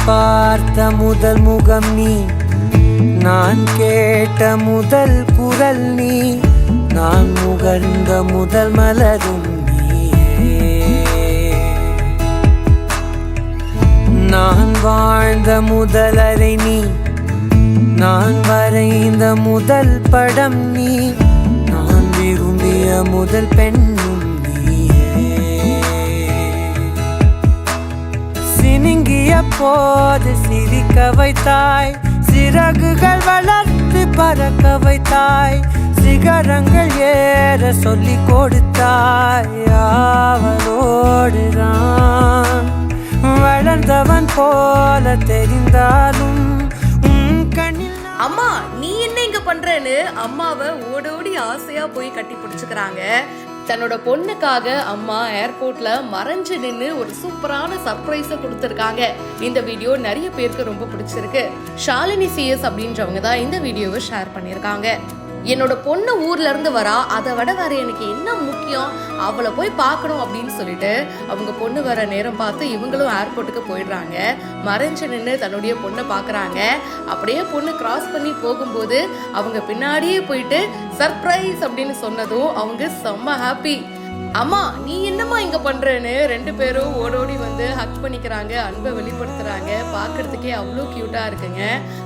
பார்த்த முதல் முகம் நீ, நான் கேட்ட முதல் குரல் நீ, நான் முகர்ந்த முதல் மலரும் நீயே. நான் வாழ்ந்த முதல் அறை நீ, நான் வரைந்த முதல் படம் நீ, நான் விரும்பிய முதல் பெண்ணும் நீயே. சினுங்கிய போது சிரிக்க வைத்தாய், சிறகுகள் வளர்த்து பறக்க வைத்தாய், சிகரங்கள் ஏற சொல்லி கொடுத்தாய். அவளோடுதான் வளர்ந்தவன் போல தெரிந்தாலும் அம்மா நீ என்ன இங்க பண்றேன்னு அம்மாவை ஓடோடி ஆசையா போய் கட்டி பிடிச்சுக்கிறாங்க. தன்னோட பொண்ணுக்காக அம்மா ஏர்போர்ட்ல மறைஞ்சு நின்று ஒரு சூப்பரான சர்ப்ரைஸ கொடுத்திருக்காங்க. இந்த வீடியோ நிறைய பேருக்கு ரொம்ப பிடிச்சிருக்கு. ஷாலினி சிஎஸ் அப்படின்றவங்க தான் இந்த வீடியோவை ஷேர் பண்ணியிருக்காங்க. என்னோட பொண்ணு ஊர்ல இருந்து வரா, அதை விட வேற எனக்கு என்ன முக்கியம், அவளை போய் பார்க்கணும் அப்படின்னு சொல்லிட்டு அவங்க பொண்ணு வர நேரம் பார்த்து இவங்களும் ஏர்போர்ட்டுக்கு போயிடுறாங்க. மறைஞ்சு நின்று தன்னுடைய பொண்ணை பாக்குறாங்க. அப்படியே பொண்ணு கிராஸ் பண்ணி போகும்போது அவங்க பின்னாடியே போயிட்டு சர்ப்ரைஸ் அப்படின்னு சொன்னதும் அவங்க செம்ம ஹாப்பி. அம்மா நீ என்னம்மா இங்க பண்றேன்னு ரெண்டு பேரும் ஓடோடி வந்து ஹக் பண்ணிக்கிறாங்க, அன்பை வெளிப்படுத்துறாங்க. பாக்குறதுக்கே அவ்வளோ கியூட்டா இருக்குங்க.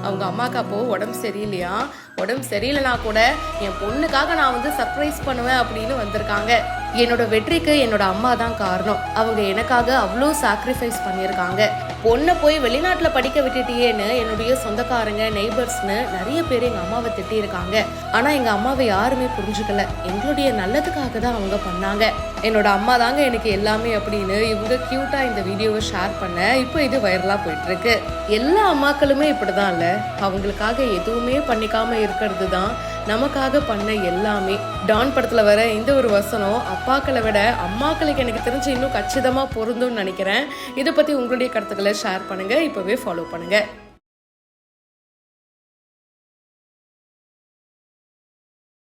அவங்க அம்மாக்கு அப்போ உடம்பு சரியில்லையா, உடம்பு சரியில்லைனா கூட என் பொண்ணுக்காக நான் வந்து சர்ப்ரைஸ் பண்ணுவேன் அப்படின்னு வந்திருக்காங்க. என்னோட வெற்றிக்கு என்னோட அம்மா தான் காரணம். அவங்க எனக்காக அவ்வளோ சாக்ரிஃபைஸ் பண்ணியிருக்காங்க. பொண்ணை போய் வெளிநாட்டில் படிக்க விட்டுட்டியேன்னு என்னுடைய சொந்தக்காரங்க நெய்பர்ஸ்னு நிறைய பேர் எங்கள் அம்மாவை திட்டியிருக்காங்க. ஆனால் எங்கள் அம்மாவை யாருமே புரிஞ்சுக்கல. எங்களுடைய நல்லதுக்காக தான் அவங்க பண்ணாங்க. என்னோட அம்மா தாங்க எனக்கு எல்லாமே அப்படின்னு இவங்க கியூட்டா இந்த வீடியோவை ஷேர் பண்ண இப்போ இது வைரலாக போயிட்டு இருக்கு. எல்லா அம்மாக்களுமே இப்படிதான் இல்ல, அவங்களுக்காக எதுவுமே பண்ணிக்காம இருக்கிறது தான் நமக்காக பண்ண எல்லாமே. டான் படத்துல வர இந்த ஒரு வசனம் அப்பாக்களை விட அம்மாக்களுக்கு எனக்கு தெரிஞ்சு இன்னும் கச்சிதமா பொருந்தும்னு நினைக்கிறேன். இதை பத்தி உங்களுடைய கருத்துக்களை ஷேர் பண்ணுங்க. இப்பவே ஃபாலோ பண்ணுங்க.